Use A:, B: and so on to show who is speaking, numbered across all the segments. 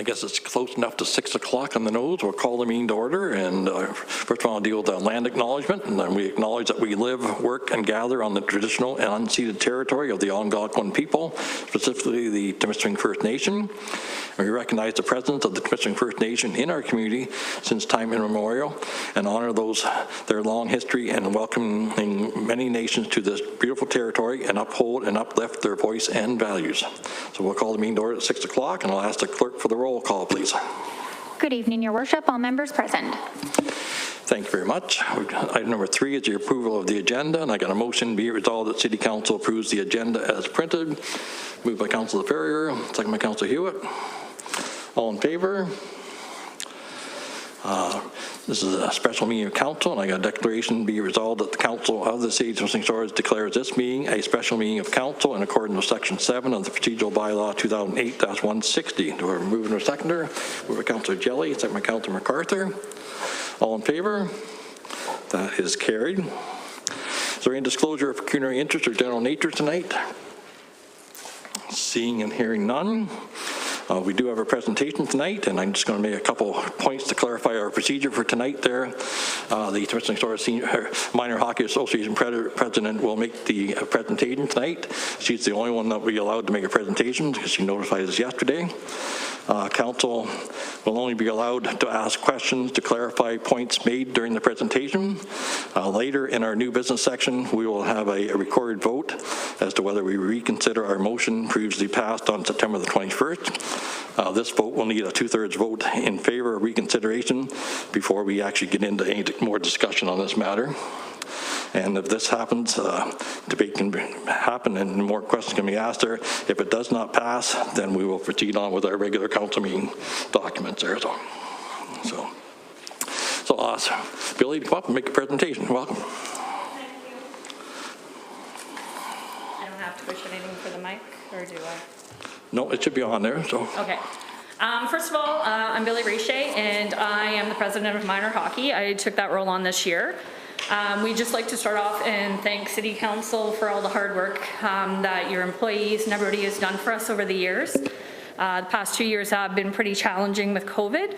A: I guess it's close enough to 6 o'clock on the nose. We'll call the meeting to order, and first of all, I'll deal with the land acknowledgement, and then we acknowledge that we live, work, and gather on the traditional and unceded territory of the Algonquin people, specifically the Temiskaming First Nation. And we recognize the presence of the Temiskaming First Nation in our community since time immemorial, and honor their long history and welcoming many nations to this beautiful territory, and uphold and uplift their voice and values. So we'll call the meeting to order at 6 o'clock, and I'll ask the clerk for the roll call, please.
B: Good evening, Your Worship. All members present.
A: Thank you very much. Item number 3 is the approval of the agenda, and I got a motion: be it resolved that City Council approves the agenda as printed. Moved by Councillor Ferrier, second by Councillor Hewitt. All in favor? This is a special meeting of council, and I got a declaration: be resolved that the Council of the City of Temiskaming Shores declares this meeting a special meeting of council in accordance with Section 7 of the Procedural Bylaw 2008-160. Do I move and seconder? Moved by Councillor Jelly, second by Councillor MacArthur. All in favor? That is carried. Is there any disclosure of pecuniary interest or general nature tonight? Seeing and hearing none. We do have a presentation tonight, and I'm just going to make a couple points to clarify our procedure for tonight there. The Temiskaming Shores Minor Hockey Association president will make the presentation tonight. She's the only one that will be allowed to make a presentation because she notified us yesterday. Council will only be allowed to ask questions to clarify points made during the presentation. Later in our new business section, we will have a recorded vote as to whether we reconsider our motion previously passed on September the 21st. This vote will need a 2/3 vote in favor of reconsideration before we actually get into any more discussion on this matter. And if this happens, debate can happen and more questions can be asked there. If it does not pass, then we will proceed on with our regular council meeting documents there. So Billy, come up and make a presentation. Welcome.
C: Thank you. I don't have to push anything for the mic, or do I?
A: No, it should be on there. So.
C: Okay. First of all, I'm Billy Richer, and I am the president of Minor Hockey. I took that role on this year. We'd just like to start off and thank City Council for all the hard work that your employees and everybody has done for us over the years. The past 2 years have been pretty challenging with COVID,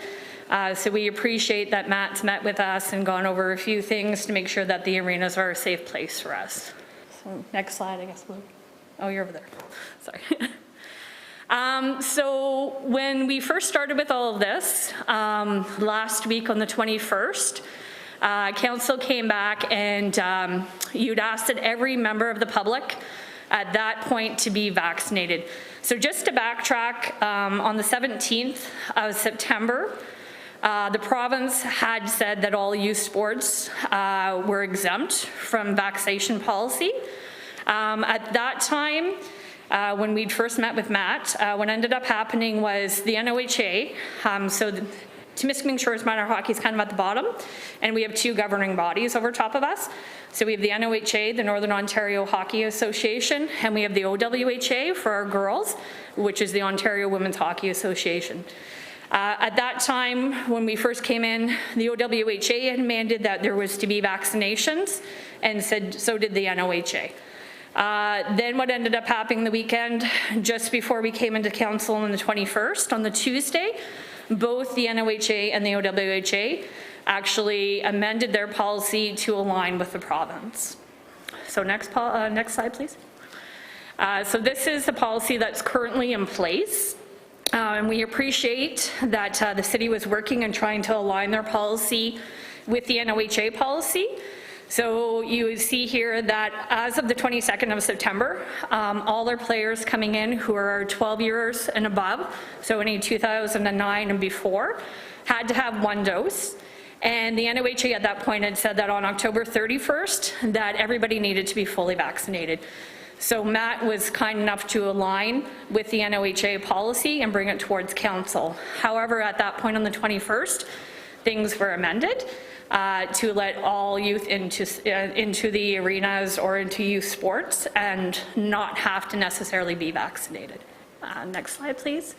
C: so we appreciate that Matt's met with us and gone over a few things to make sure that the arenas are a safe place for us. So next slide, I guess. Oh, you're over there. Sorry. So when we first started with all of this, last week on the 21st, Council came back and you'd asked that every member of the public at that point to be vaccinated. So just to backtrack, on the 17th of September, the province had said that all youth sports were exempt from vaccination policy. At that time, when we'd first met with Matt, what ended up happening was the NOHA, so the Temiskaming Shores Minor Hockey is kind of at the bottom, and we have 2 governing bodies over top of us. So we have the NOHA, the Northern Ontario Hockey Association, and we have the OWHA for our girls, which is the Ontario Women's Hockey Association. At that time, when we first came in, the OWHA had demanded that there was to be vaccinations, and said so did the NOHA. Then what ended up happening the weekend, just before we came into council on the 21st, on the Tuesday, both the NOHA and the OWHA actually amended their policy to align with the province. So next slide, please. So this is the policy that's currently in place. And we appreciate that the city was working and trying to align their policy with the NOHA policy. So you see here that as of the 22nd of September, all our players coming in who are 12 years and above, so any 2009 and before, had to have 1 dose. And the NOHA at that point had said that on October 31st, that everybody needed to be fully vaccinated. So Matt was kind enough to align with the NOHA policy and bring it towards council. However, at that point on the 21st, things were amended to let all youth into the arenas or into youth sports and not have to necessarily be vaccinated. Next slide, please.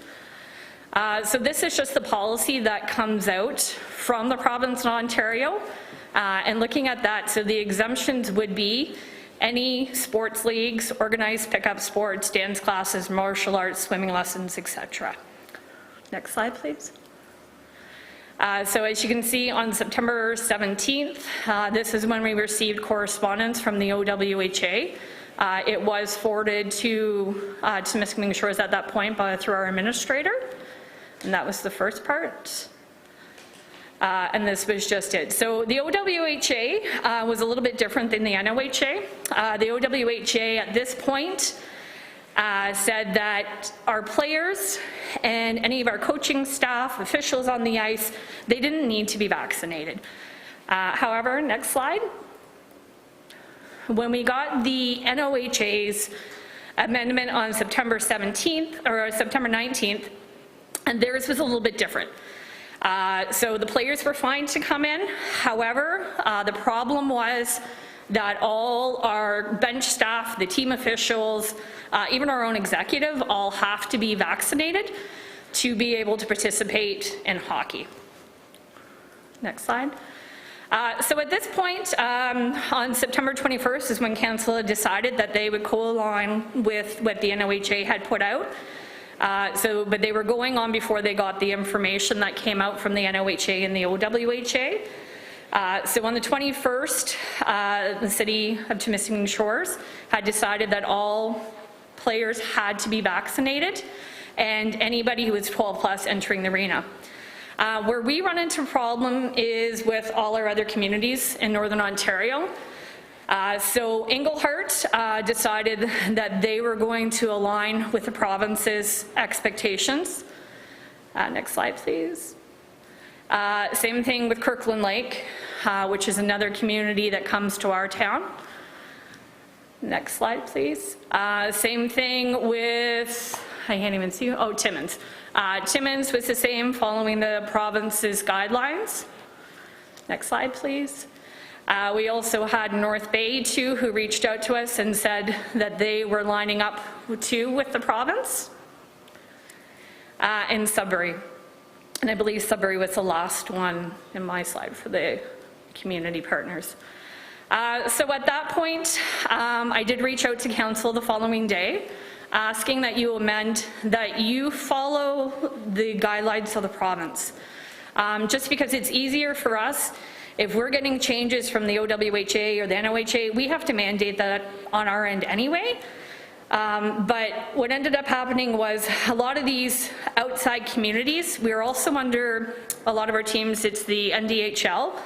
C: So this is just the policy that comes out from the province of Ontario. And looking at that, so the exemptions would be any sports leagues, organized pickup sports, dance classes, martial arts, swimming lessons, etc. Next slide, please. So as you can see, on September 17th, this is when we received correspondence from the OWHA. It was forwarded to Temiskaming Shores at that point through our administrator, and that was the first part. And this was just it. So the OWHA was a little bit different than the NOHA. The OWHA at this point said that our players and any of our coaching staff, officials on the ice, they didn't need to be vaccinated. However, next slide. When we got the NOHA's amendment on September 17th, or September 19th, and theirs was a little bit different. So the players were fine to come in. However, the problem was that all our bench staff, the team officials, even our own executive, all have to be vaccinated to be able to participate in hockey. Next slide. So at this point, on September 21st is when council decided that they would co-align with what the NOHA had put out. But they were going on before they got the information that came out from the NOHA and the OWHA. So on the 21st, the city of Temiskaming Shores had decided that all players had to be vaccinated and anybody who was 12 plus entering the arena. Where we run into a problem is with all our other communities in Northern Ontario. So Englehart decided that they were going to align with the province's expectations. Next slide, please. Same thing with Kirkland Lake, which is another community that comes to our town. Next slide, please. Same thing with, I can't even see, oh, Timmins. Timmins was the same, following the province's guidelines. Next slide, please. We also had North Bay too, who reached out to us and said that they were lining up too with the province. And Sudbury. And I believe Sudbury was the last one in my slide for the community partners. So at that point, I did reach out to council the following day, asking that you amend, that you follow the guidelines of the province. Just because it's easier for us, if we're getting changes from the OWHA or the NOHA, we have to mandate that on our end anyway. But what ended up happening was a lot of these outside communities, we are also under, a lot of our teams, it's the NDHL,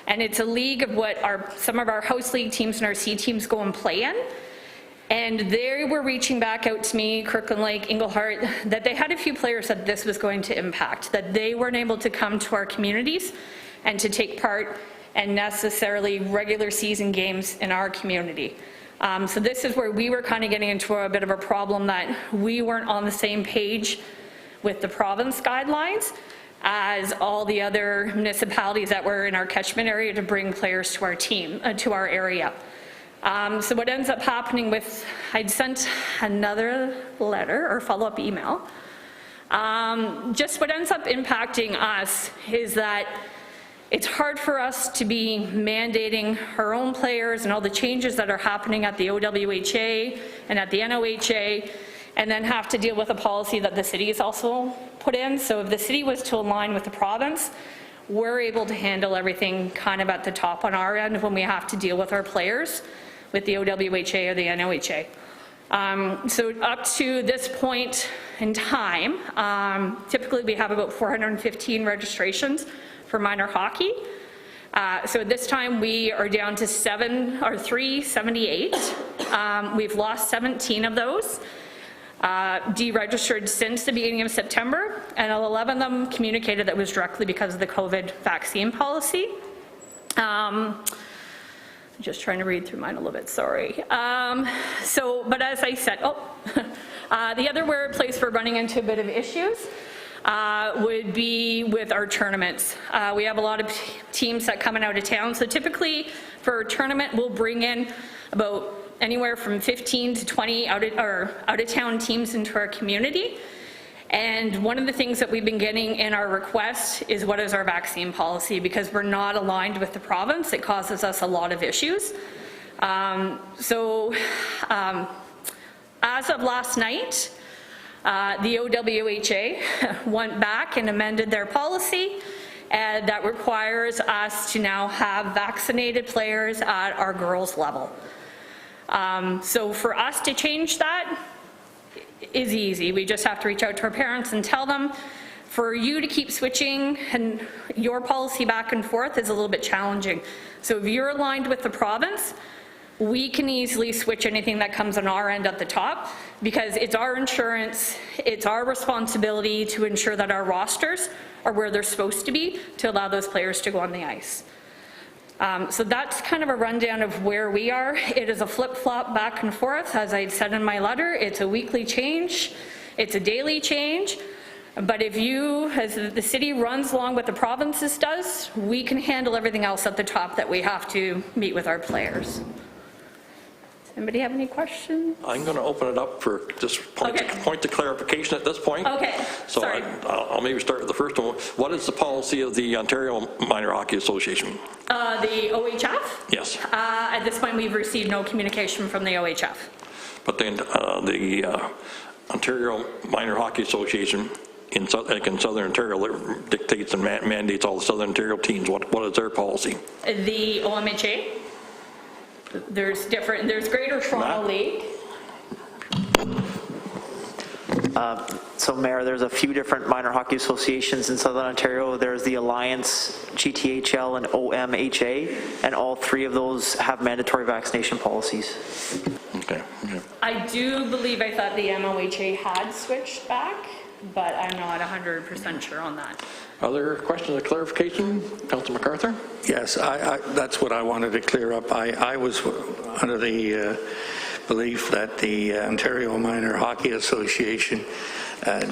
C: and it's a league of what some of our house league teams and our C teams go and play in. And they were reaching back out to me, Kirkland Lake, Englehart, that they had a few players that this was going to impact, that they weren't able to come to our communities and to take part in necessarily regular season games in our community. So this is where we were kind of getting into a bit of a problem, that we weren't on the same page with the province guidelines as all the other municipalities that were in our catchment area to bring players to our team, to our area. So what ends up happening with, I'd sent another letter or follow-up email. Just what ends up impacting us is that it's hard for us to be mandating our own players and all the changes that are happening at the OWHA and at the NOHA, and then have to deal with a policy that the city has also put in. So if the city was to align with the province, we're able to handle everything kind of at the top on our end when we have to deal with our players with the OWHA or the NOHA. So up to this point in time, typically we have about 415 registrations for minor hockey. So at this time we are down to 378. We've lost 17 of those, deregistered since the beginning of September, and 11 of them communicated that was directly because of the COVID vaccine policy. Just trying to read through mine a little bit, sorry. But as I said, the other place we're running into a bit of issues would be with our tournaments. We have a lot of teams that come in out of town, so typically for a tournament we'll bring in about anywhere from 15 to 20 out of town teams into our community. And one of the things that we've been getting in our request is what is our vaccine policy, because we're not aligned with the province. It causes us a lot of issues. As of last night, The OWHA went back and amended their policy, and that requires us to now have vaccinated players at our girls level. So for us to change that is easy. We just have to reach out to our parents and tell them. For you to keep switching and your policy back and forth is a little bit challenging. So if you're aligned with the province, we can easily switch anything that comes on our end at the top, because it's our insurance, it's our responsibility to ensure that our rosters are where they're supposed to be to allow those players to go on the ice. So that's kind of a rundown of where we are. It is a flip-flop back and forth. As I said in my letter, it's a weekly change, it's a daily change. But if you, as the city runs along what the provinces does, we can handle everything else at the top that we have to meet with our players. Does anybody have any questions?
A: I'm going to open it up for just point of clarification at this point.
C: Okay,
A: so
C: sorry.
A: I'll maybe start with the first one. What is the policy of the Ontario Minor Hockey Association?
C: The OHF?
A: Yes.
C: At this point, we've received no communication from the OHF.
A: But then the Ontario Minor Hockey Association in Southern Ontario dictates and mandates all the Southern Ontario teams. What is their policy?
C: The OMHA? There's Greater Toronto League.
D: So Mayor, there's a few different minor hockey associations in Southern Ontario. There's the Alliance, GTHL, and OMHA, and all three of those have mandatory vaccination policies.
A: Okay.
C: I do believe I thought the MOHA had switched back, but I'm not 100% sure on that.
A: Other questions or clarification? Councillor MacArthur?
E: Yes, that's what I wanted to clear up. I was under the belief that the Ontario Minor Hockey Association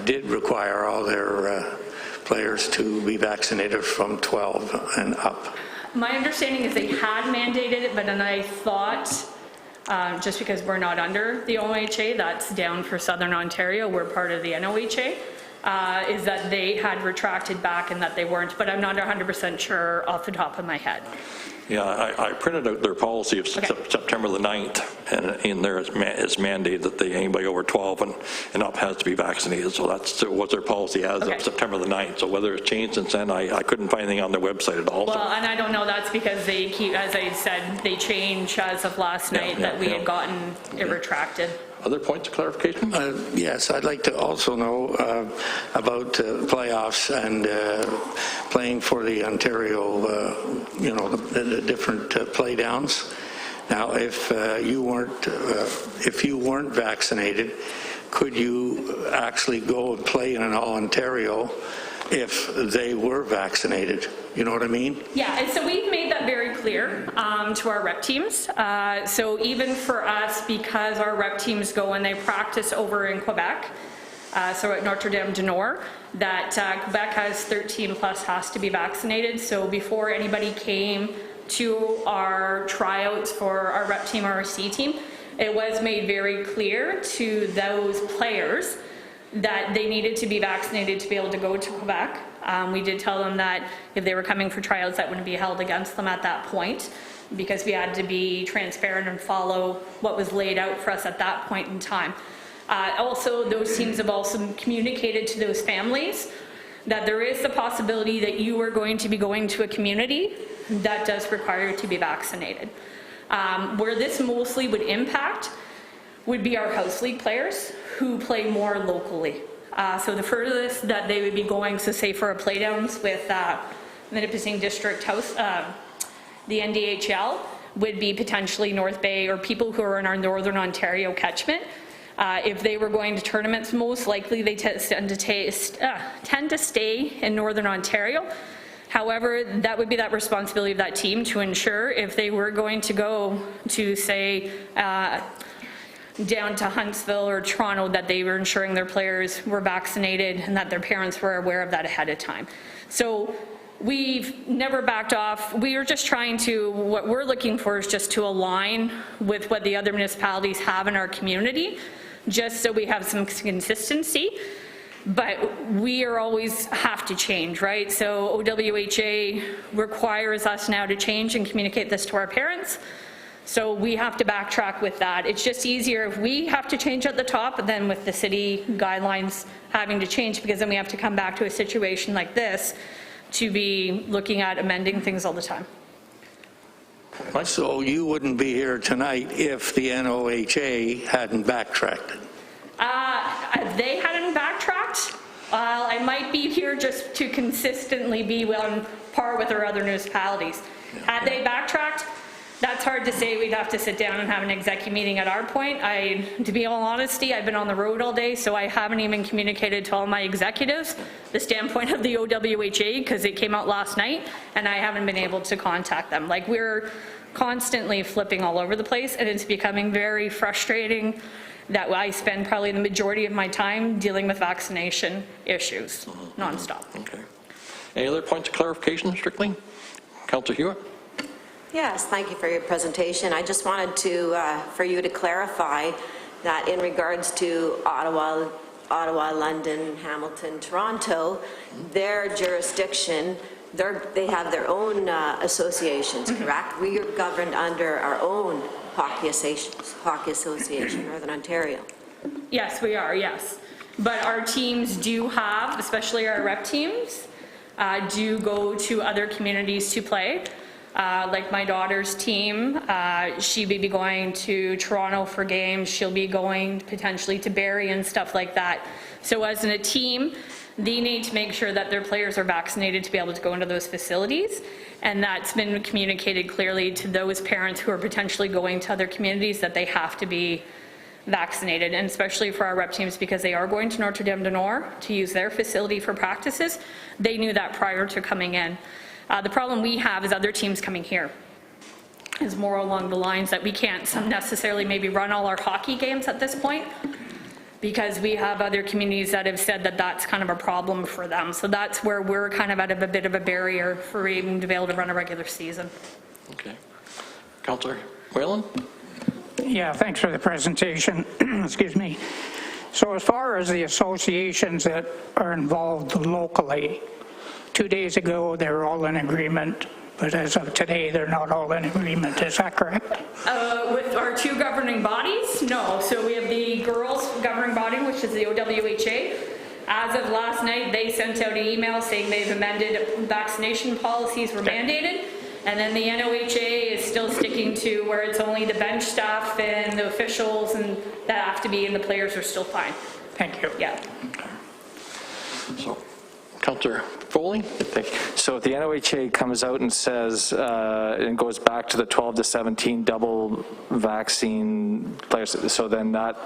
E: did require all their players to be vaccinated from 12 and up.
C: My understanding is they had mandated it, but then I thought, just because we're not under the OMHA, that's down for Southern Ontario, we're part of the NOHA, is that they had retracted back and that they weren't, but I'm not 100% sure off the top of my head.
A: Yeah, I printed out their policy of September the 9th, and in there it's mandated that anybody over 12 and up has to be vaccinated. So that's what their policy as of September the 9th. So whether it's changed since then, I couldn't find anything on their website at all.
C: Well, and I don't know, that's because they keep, as I said, they changed as of last night that we had gotten it retracted.
A: Other points of clarification?
E: Yes, I'd like to also know about playoffs and playing for the Ontario, the different play downs. Now, if you weren't vaccinated, could you actually go and play in an all-Ontario if they were vaccinated? You know what I mean? Yeah,
C: and so we've made that very clear to our rep teams. So even for us, because our rep teams go and they practice over in Quebec, so at Notre Dame du Nord, that Quebec has 13 plus has to be vaccinated. So before anybody came to our tryouts for our rep team or our C team, it was made very clear to those players that they needed to be vaccinated to be able to go to Quebec. We did tell them that if they were coming for tryouts, that wouldn't be held against them at that point, because we had to be transparent and follow what was laid out for us at that point in time. Also, those teams have also communicated to those families that there is the possibility that you are going to be going to a community that does require you to be vaccinated. Where this mostly would impact would be our house league players who play more locally. So the furthest that they would be going, so say for a playdowns with Nipissing District House, the NDHL, would be potentially North Bay or people who are in our Northern Ontario catchment. If they were going to tournaments, most likely they tend to stay in Northern Ontario. However, that would be that responsibility of that team to ensure if they were going to go to, say, down to Huntsville or Toronto, that they were ensuring their players were vaccinated and that their parents were aware of that ahead of time. So we've never backed off. We are just trying to, what we're looking for is just to align with what the other municipalities have in our community, just so we have some consistency. But we are always have to change, right? So OWHA requires us now to change and communicate this to our parents. So we have to backtrack with that. It's just easier if we have to change at the top than with the city guidelines having to change, because then we have to come back to a situation like this to be looking at amending things all the time.
E: So you wouldn't be here tonight if the NOHA hadn't backtracked?
C: They hadn't backtracked. I might be here just to consistently be on par with our other municipalities. Had they backtracked, that's hard to say. We'd have to sit down and have an executive meeting at our point. To be all honesty, I've been on the road all day, so I haven't even communicated to all my executives the standpoint of the OWHA, because it came out last night, and I haven't been able to contact them. Like, we're constantly flipping all over the place, and it's becoming very frustrating that I spend probably the majority of my time dealing with vaccination issues nonstop.
A: Okay. Any other points of clarification, strictly? Councillor Hewitt?
F: Yes, thank you for your presentation. I just wanted for you to clarify that in regards to Ottawa, London, Hamilton, Toronto, their jurisdiction, they have their own associations, correct? We are governed under our own Hockey Association, Northern Ontario.
C: Yes, we are, yes. But our teams do have, especially our rep teams, do go to other communities to play. Like my daughter's team, she'll be going to Toronto for games. She'll be going potentially to Barrie and stuff like that. So as in a team, they need to make sure that their players are vaccinated to be able to go into those facilities. And that's been communicated clearly to those parents who are potentially going to other communities, that they have to be vaccinated, and especially for our rep teams, because they are going to Notre Dame du Nord to use their facility for practices. They knew that prior to coming in. The problem we have is other teams coming here. Is more along the lines that we can't necessarily maybe run all our hockey games at this point, because we have other communities that have said that that's kind of a problem for them. So that's where we're kind of at a bit of a barrier for even to be able to run a regular season.
A: Okay. Councillor Whalen?
G: Yeah, thanks for the presentation. Excuse me. So as far as the associations that are involved locally, 2 days ago they were all in agreement, but as of today they're not all in agreement. Is that correct?
C: With our two governing bodies, no. So we have the girls governing body, which is the OWHA. As of last night, they sent out an email saying they've amended vaccination policies were mandated. And then the NOHA is still sticking to where it's only the bench staff and the officials and that have to be, and the players are still fine.
G: Thank you.
C: Yeah.
A: So, Councillor Foley?
H: Thank you. So if the NOHA comes out and says, and goes back to the 12 to 17 double vaccine players, so then that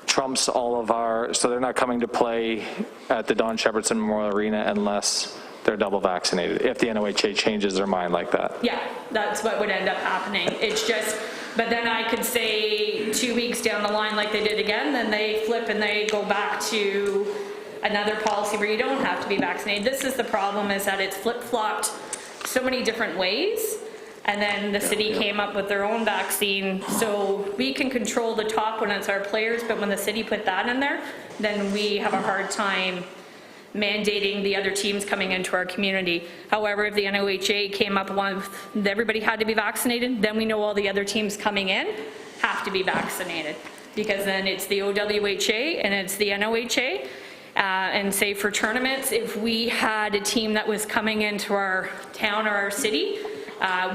H: trumps all of our, so they're not coming to play at the Don Shepardson Memorial Arena unless they're double vaccinated, if the NOHA changes their mind like that.
C: Yeah, that's what would end up happening. It's just, but then I could say 2 weeks down the line like they did again, then they flip and they go back to another policy where you don't have to be vaccinated. This is the problem, is that it's flip-flopped so many different ways, and then the city came up with their own vaccine. So we can control the top when it's our players, but when the city put that in there, then we have a hard time mandating the other teams coming into our community. However, if the NOHA came up with everybody had to be vaccinated, then we know all the other teams coming in have to be vaccinated, because then it's the OWHA and it's the NOHA. And say for tournaments, if we had a team that was coming into our town or our city,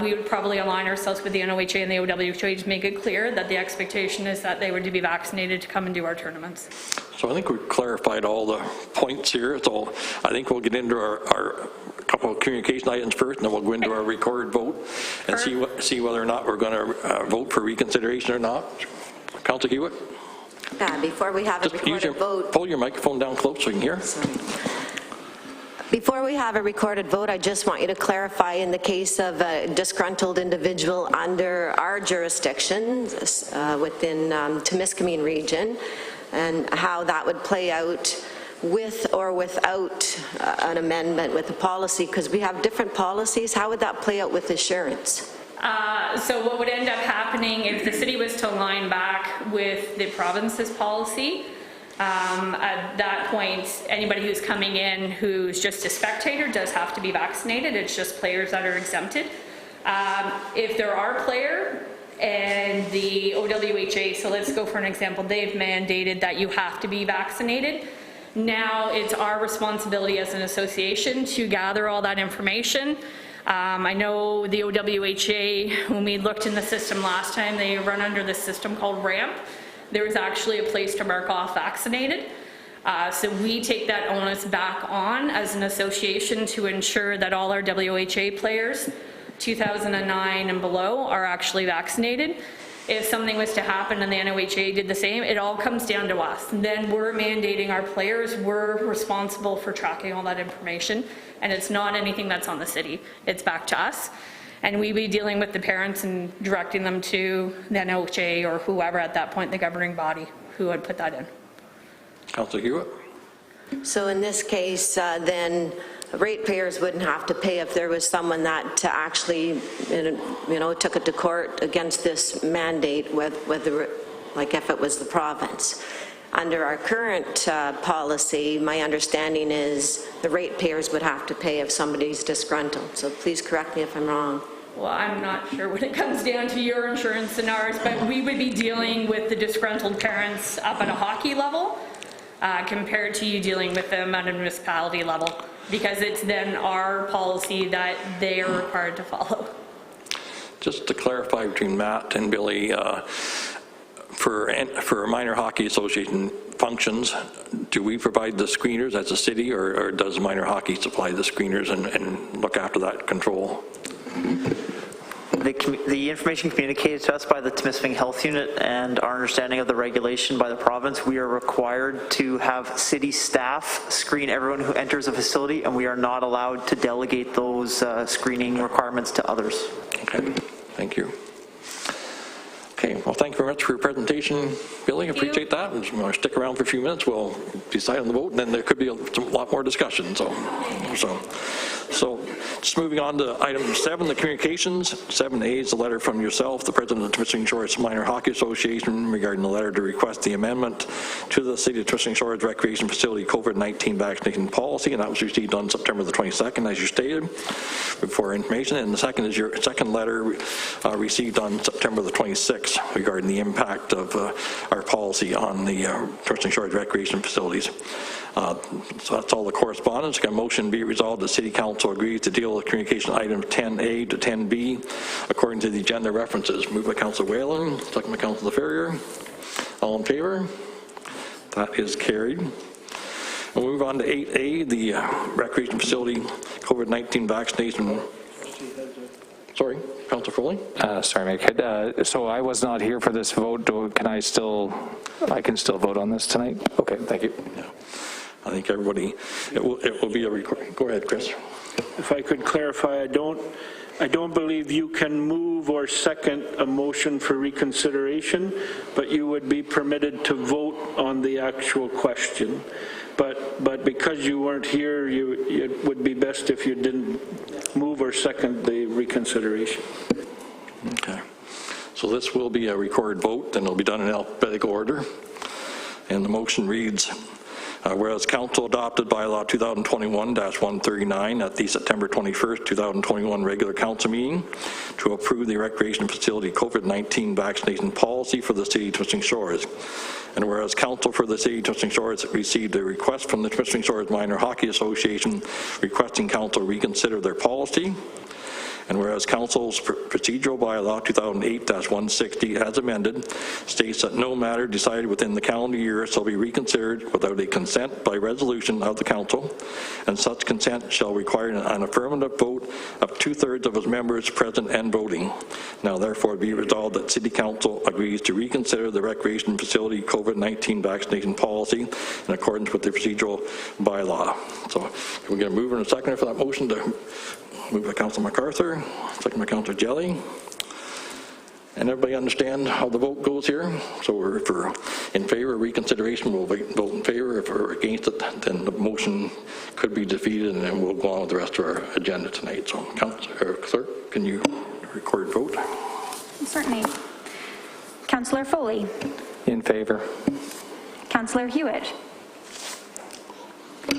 C: we would probably align ourselves with the NOHA and the OWHA to make it clear that the expectation is that they were to be vaccinated to come and do our tournaments.
A: So I think we've clarified all the points here. So I think we'll get into our couple of communication items first, and then we'll go into our recorded vote and see whether or not we're going to vote for reconsideration or not. Councillor Hewitt?
F: Before we have a recorded vote.
A: Pull your microphone down close so you can hear.
F: Before we have a recorded vote, I just want you to clarify, in the case of a disgruntled individual under our jurisdiction within Temiskaming region, and how that would play out with or without an amendment with the policy, because we have different policies. How would that play out with insurance?
C: So what would end up happening if the city was to align back with the province's policy, at that point, anybody who's coming in who's just a spectator does have to be vaccinated. It's just players that are exempted. If there are and the OWHA, so let's go for an example, they've mandated that you have to be vaccinated. Now it's our responsibility as an association to gather all that information. I know the OWHA, when we looked in the system last time, they run under this system called RAMP. There was actually a place to mark off vaccinated. So we take that onus back on as an association to ensure that all our WHA players, 2009 and below, are actually vaccinated. If something was to happen and the NOHA did the same, it all comes down to us. Then we're mandating our players, we're responsible for tracking all that information, and it's not anything that's on the city, it's back to us. And we be dealing with the parents and directing them to the NOHA or whoever at that point, the governing body, who would put that in.
A: Councillor Hewitt?
F: So in this case, then ratepayers wouldn't have to pay if there was someone that actually, took it to court against this mandate with like if it was the province. Under our current policy, my understanding is the ratepayers would have to pay if somebody's disgruntled. So please correct me if I'm wrong.
C: Well, I'm not sure when it comes down to your insurance and ours, but we would be dealing with the disgruntled parents up at a hockey level compared to you dealing with them at a municipality level, because it's then our policy that they are required to follow.
A: Just to clarify between Matt and Billy, for minor hockey association functions, do we provide the screeners as a city, or does minor hockey supply the screeners and look after that control?
D: The information communicated to us by the Temiskaming Health Unit and our understanding of the regulation by the province, we are required to have city staff screen everyone who enters a facility, and we are not allowed to delegate those screening requirements to others.
A: Okay, thank you. Okay, well, thank you very much for your presentation, Billy. Appreciate that. And if you want to stick around for a few minutes, we'll decide on the vote, and then there could be a lot more discussion. So just moving on to item 7, the communications. 7A is a letter from yourself, the president of the Temiskaming Shores Minor Hockey Association, regarding the letter to request the amendment to the City of Temiskaming Shores Recreation Facility COVID-19 vaccination policy, and that was received on September the 22nd, as you stated, for information. And the second is your second letter received on September the 26th regarding the impact of our policy on the Temiskaming Shores recreation facilities. So that's all the correspondence. Got a motion be resolved. The City Council agrees to deal with communication items 10A to 10B according to the agenda references. Moved by Councillor Whalen, second by Councillor Ferrier. All in favor? That is carried. We'll move on to 8A, the recreation facility COVID-19 vaccination. Sorry, Councillor Foley?
H: Sorry, Mike. So I was not here for this vote. I can still vote on this tonight? Okay, thank you.
A: Yeah. I think everybody, it will be a recording. Go ahead, Chris.
I: If I could clarify, I don't believe you can move or second a motion for reconsideration, but you would be permitted to vote on the actual question. But because you weren't here, it would be best if you didn't move or second the reconsideration.
A: Okay. So this will be a recorded vote, and it'll be done in alphabetical order. And the motion reads, whereas Council adopted bylaw 2021-139 at the September 21st, 2021 regular council meeting to approve the recreation facility COVID-19 vaccination policy for the City of Temiskaming Shores. And whereas Council for the City of Temiskaming Shores received a request from the Temiskaming Shores Minor Hockey Association requesting Council reconsider their policy. And whereas Council's procedural bylaw 2008-160 as amended states that no matter decided within the calendar year shall be reconsidered without a consent by resolution of the Council, and such consent shall require an affirmative vote of 2/3 of its members present and voting. Now therefore be resolved that City Council agrees to reconsider the recreation facility COVID-19 vaccination policy in accordance with the procedural bylaw. So can we get a mover and a seconder for that motion? To moved by Councillor MacArthur, second by Councillor Jelly. And everybody understand how the vote goes here? So if we're in favor of reconsideration, we'll vote in favor. If we're against it, then the motion could be defeated, and then we'll go on with the rest of our agenda tonight. So Councillor Clerk, can you record vote?
B: Certainly. Councillor Foley.
H: In favor.
B: Councillor Hewitt.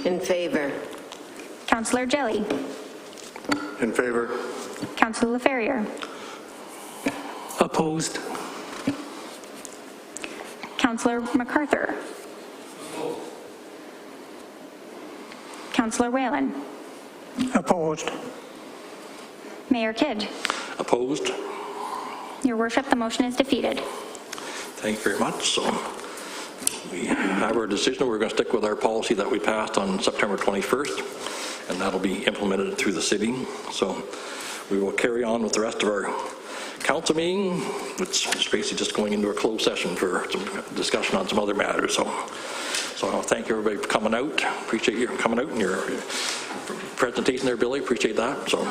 F: In favor.
B: Councillor Jelly.
J: In favor.
B: Councillor Ferrier.
G: Opposed.
B: Councillor MacArthur. Councillor Whalen.
G: Opposed.
B: Mayor Kidd.
A: Opposed?
B: Your worship, the motion is defeated.
A: Thank you very much. So we have our decision. We're going to stick with our policy that we passed on September 21st, and that'll be implemented through the city. So we will carry on with the rest of our council meeting, which is basically just going into a closed session for some discussion on some other matters. So I'll thank everybody for coming out. Appreciate you coming out and your presentation there, Billy. Appreciate that. So,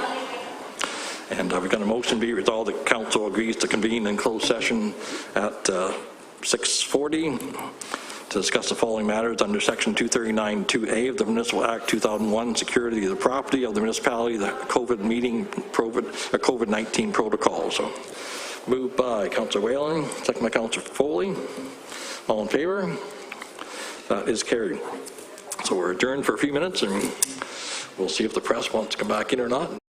A: and we've got a motion be resolved that council agrees to convene in closed session at 6:40 to discuss the following matters under section 239(2)A of the Municipal Act 2001, security of the property of the municipality, the COVID-19 protocol. So moved by Councillor Whalen, second by Councillor Foley. All in favor? That is carried. So we're adjourned for a few minutes, and we'll see if the press wants to come back in or not.